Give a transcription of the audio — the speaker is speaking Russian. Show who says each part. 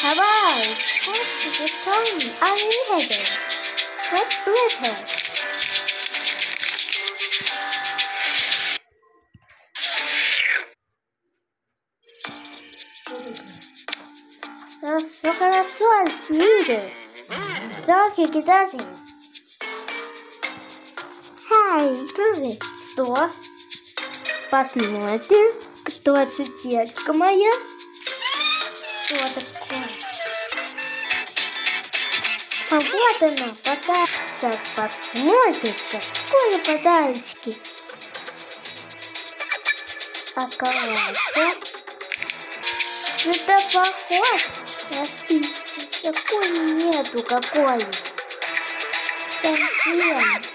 Speaker 1: Давай, what's the tone? I need it. Let's do it. Все хорошо, люди. Сроки кидайтесь. Эй, Руби, что? Посмотрим, кто детка моя. Что такое? А вот она, подарок. Сейчас посмотрим, какие подарочки. Оказывается, это похож на пиццу. Такой нету какой. Совсем.